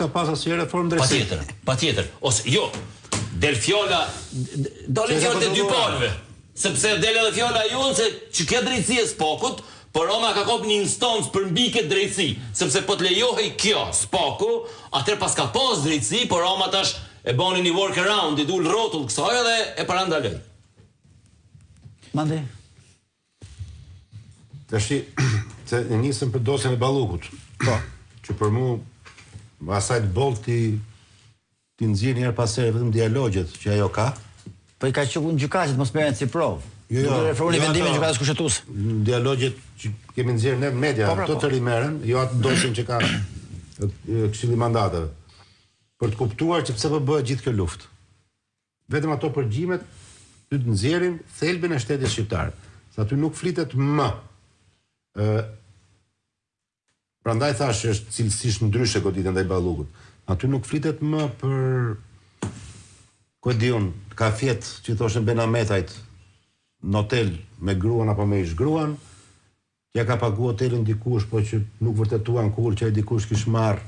s'ka pas asnjë reformë drejtësie. Patjetër. Ose jo, del fjolla, dolin fjalët e dy palëve. Sepse del edhe fjolla jonë se që kjo drejtësi e spakut, por Roma ka kopë një instancë për mbi këtë drejtësi, sepse po të lejohej kjo spaku, atëherë pas ka pas drejtësi, por Roma tash e bani një workaround, i dul rrotull kësaj edhe e parandaloi. Mande. Tashi, se nisëm për dosjen e Ballukut. Po, që për mua asaj bolti ti nxjerr një herë pas here vetëm dialogjet që ajo ka. Po i ka qenë gjykatës mos merren si provë. Jo, do reformoni vendimin e gjykatës kushtetuese. Dialogjet që kemi nxjerrë ne media, ato të rimeren, jo atë dosjen që ka Këshilli i Mandateve. Për të kuptuar që pse po bëhet gjithë kjo luftë. Vetëm ato përgjimet ty të nxjerrin thelbin e shtetit shqiptar. Sa aty nuk flitet më. Prandaj thash është cilësisht ndryshe goditja ndaj Ballukut. Aty nuk flitet më për ku diun, kafjet që thoshën Benametajt në hotel me gruan apo me ish gruan, ja ka pagu hotelin dikush, po që nuk vërtetuan kur që ai dikush kish marr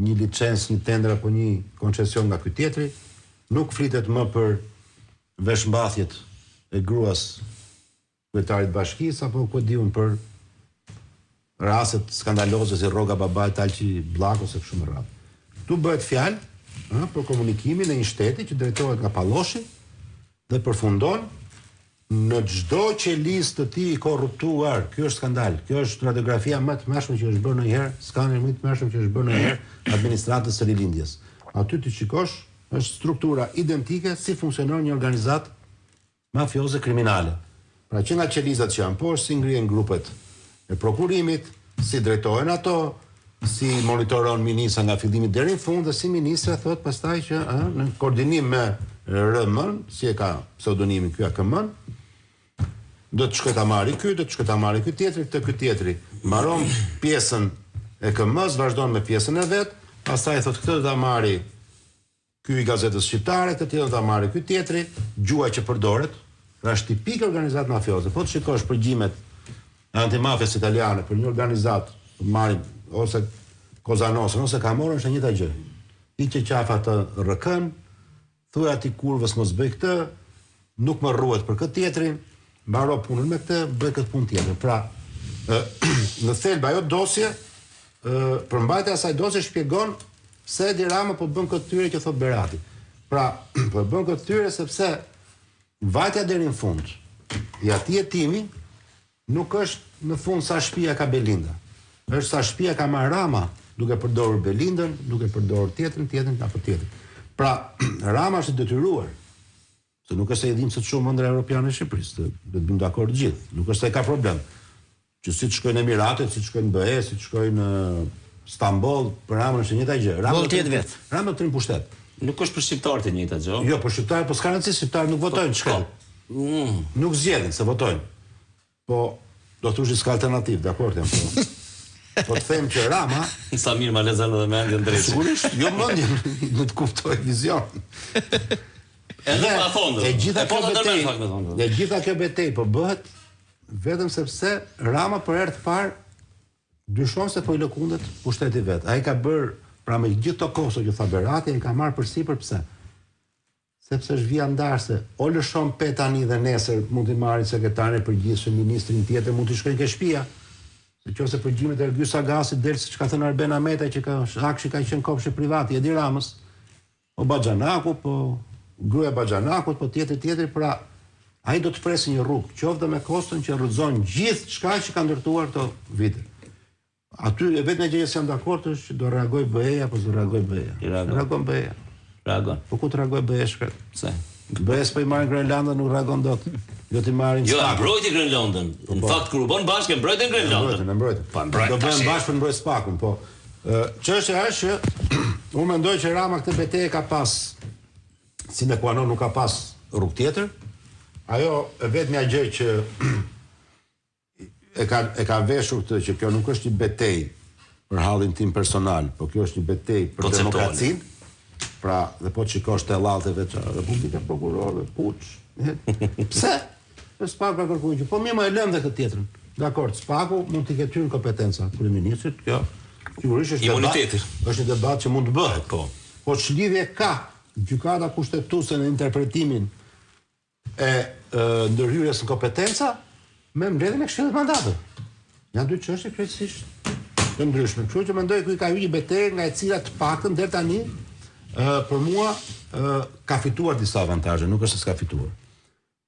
një licencë, një tender apo një koncesion nga ky tjetri. Nuk flitet më për veshmbathjet e gruas kryetarit bashkisë apo ku diun për raset skandaloze si rroga babait Alqi Bllako ose kështu me radhë. Tu bëhet fjalë për komunikimin e një shteti që drejtohet nga Palloshi dhe përfundon në çdo qelistë të tij korruptuar. Ky është skandal. Kjo është radiografia më të mëshme që është bërë ndonjëherë, skandali më i mëshëm që është bërë ndonjëherë administratës së rilindjes. Aty ti shikosh, është struktura identike si funksionon një organizatë mafioze kriminale. Pra që nga qelizat që janë poshtë, si ngrihen grupet e prokurimit, si drejtohen ato, si monitoron ministra nga fillimi deri në fund dhe si ministra thot pastaj që në koordinim me RM-n, si e ka pseudonimin ky AKM-n, do të shkoj ta marri ky, do të shkoj ta marri ky tjetri, ky tjetri. Mbaron pjesën e KM-s, vazhdon me pjesën e vet, pastaj thot këtë do ta marri ky i gazetës shqiptare, këtë tjetër do ta marri ky tjetri, gjua që përdoret, është tipike organizatë mafioze. Po të shikosh përgjimet antimafjes italiane për një organizatë, marrin ose Kozanosën ose Camorrën është e njëjta gjë. Ti që qafa të RK-n, thuaj atij kurvës mos bëj këtë, nuk më rruhet për këtë tjetrin, mbaro punën me këtë, bëj këtë punë tjetër. Pra, në thelb ajo dosje, përmbajtja e asaj dosje shpjegon pse Edi Rama po bën këtë tyre që thot Berati. Pra, po bën këtë tyre sepse vajtja deri në fund i atij hetimi nuk është në fund sa shtëpia ka Belinda. Është sa shtëpia ka marr Rama, duke përdorur Belindën, duke përdorur tjetrin apo tjetrin. Pra, Rama është detyruar, se nuk është se i dim se shumë ëndra europiane e Shqipërisë, do të bëjmë dakord gjithë, nuk është se ka problem. Që si të shkojnë në Emiratet, si të shkojnë në BE, si të shkojnë në Stamboll, për Ramën është e njëjta gjë. Rama do të rinë pushtet. Nuk është për shqiptarët e njëjta gjë. Jo, për shqiptarët, po s'ka rëndësi, shqiptarët nuk votojnë çka. Nuk zgjedhin se votojnë. Po do të thosh s'ka alternativë, dakord jam. Po të them që Rama, sa mirë ma lezën edhe mendjen drejt. Sigurisht, jo mendjen, nuk të kuptoj vizion. Edhe pa fondë. E gjitha kjo betejë po bëhet vetëm sepse Rama për herë të parë dyshon se po i lëkundet pushteti vet. Ai ka bërë, pra me gjithë to kosto që tha Berati, ai ka marrë përsipër pse? Sepse është vija ndarse, o lëshon pe tani dhe nesër mund t'i marrin sekretarin e përgjithshëm, ministrin tjetër, mund t'i shkojnë ke shtëpia. Se qose përgjimet e Ergyll Sagasit del siç ka thënë Arben Ahmetaj që Akshi ka qenë kopshte privati Edi Ramës, po Baxhanaku, po gruaja Baxhanakut, po tjetër, pra ai do të presë një rrugë, qoftë me kostën që rrëzon gjithë çka që ka ndërtuar këto vite. Aty e vetëm gjë që jam dakord është që do reagoj BE-ja apo do reagoj BE-ja. Reagon BE-ja. Reagon. Po ku të reagoj BE-ja shkret? Pse? BE s'po i marrin Grenlandën, nuk reagon dot. Jo ti marrin. Jo, mbrojti Grenlandën. Në fakt kur u bën bashkë mbrojtën Grenlandën. Ne mbrojtëm. Do bëjmë bashkë për mbrojt Spakun, po. Çështja është që unë mendoj që Rama këtë betejë ka pas sine qua non, nuk ka pas rrugë tjetër. Ajo vetmja gjë që e ka veshur këtë që kjo nuk është një betejë për hallin tim personal, po kjo është një betejë për demokracinë. Pra, dhe po të shikosh të ellallteve që Republika Prokurorëve, puç. Pse? Spaku ka kërkuar që po mirë më e lëm dhe këtë tjetrën. Dakor, Spaku mund t'i ketë hyrë në kompetenca kryeministrit, kjo Sigurisht është një debat që mund të bëhet, po ç'lidhje ka gjykata kushtetuese në interpretimin e ndërhyrjes në kompetenca me mbledhjen e Këshillit mandateve. Janë dy çështje krejtësisht të ndryshme. Kështu që mendoj që ka hyrë një betejë nga e cila të paktën deri tani për mua ka fituar disa avantazhe, nuk është se s'ka fituar.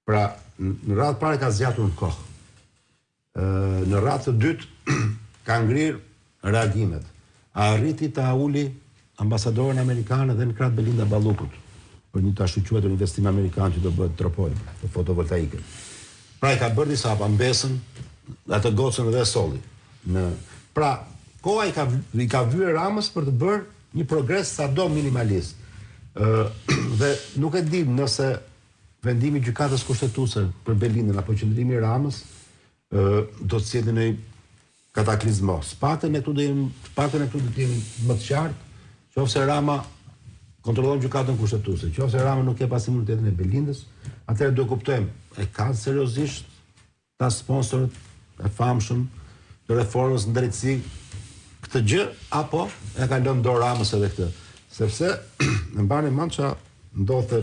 Pra, në radhë parë ka zgjatur në kohë. Në radhë të dytë ka ngrirë reagimet. Arriti ta uli ambasadorin amerikan edhe në krah Belinda Ballukut për një tash quhet investim amerikan që do bëhet tropoj të fotovoltaike. Pra i ka bërë disa pambesën, atë gocën edhe solli. Pra, koha i ka vyer Ramës për të bërë një progres sado minimalist. Dhe nuk e di nëse vendimi i gjykatës kushtetuese për Belindën apo qëndrimi i Ramës do të sjellë në kataklizmos. Paktën e këtu do të jemi më të qartë, qofse Rama kontrollon gjykatën kushtetuese, qofse Rama nuk e pas imunitetin e Belindës, atëherë do kuptojmë e ka seriozisht ta sponsorët e famshëm të reformës në drejtësi këtë gjë apo e ka lënë dorë Ramës edhe këtë. Sepse në mbani mend që ndodhte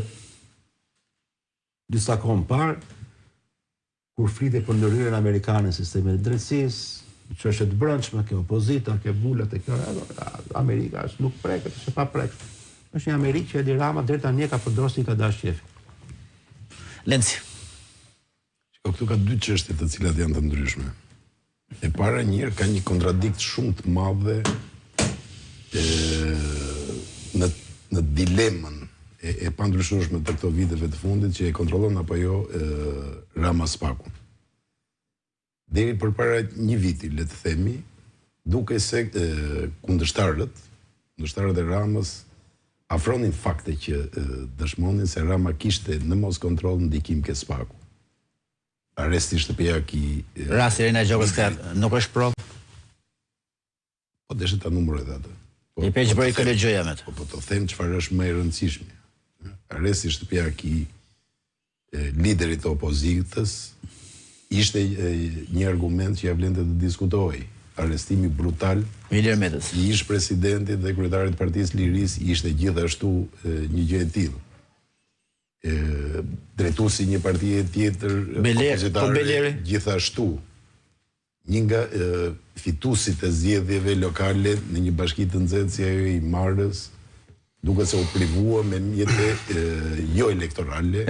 disa kohë më parë kur flitej për ndërhyrjen amerikane në sistemin e drejtësisë, çështje të brendshme, ke opozita, ke bulat e kjo, Amerika është nuk preket, është pa prek. Është një Amerikë që Edi Rama deri tani ka përdorur si ka dash qefi. Lenci. Këtu ka dy çështje të cilat janë të ndryshme. E para njëherë ka një kontradikt shumë të madhe në dilemën e pandryshueshme të këto viteve të fundit që e kontrollon apo jo Rama Spakun. Deri përpara një viti, le të themi, duke se kundërshtarët e Ramës afronin fakte që dëshmonin se Rama kishte në mos kontroll ndikim ke Spaku. Arresti shtëpiak i rasti Rena Gjokës këtë nuk është provë? Po deshe ta numëroj dhe atë. I peqë bëri kolegjoja me të. Po të them çfarë është më e rëndësishme. Arresti shtëpiak i liderit të opozitës ishte një argument që ja vlente të diskutohej. Arrestimi brutal Ilir Metës i ish presidentit dhe kryetarit të Partisë Lirisë ishte gjithashtu një gjë e tillë. Drejtuesi një partie tjetër opozitare gjithashtu. Një nga fituesit e zgjedhjeve lokale në një bashki të nxehtë si ajo i Marrës, duke se u privua me mjete jo elektorale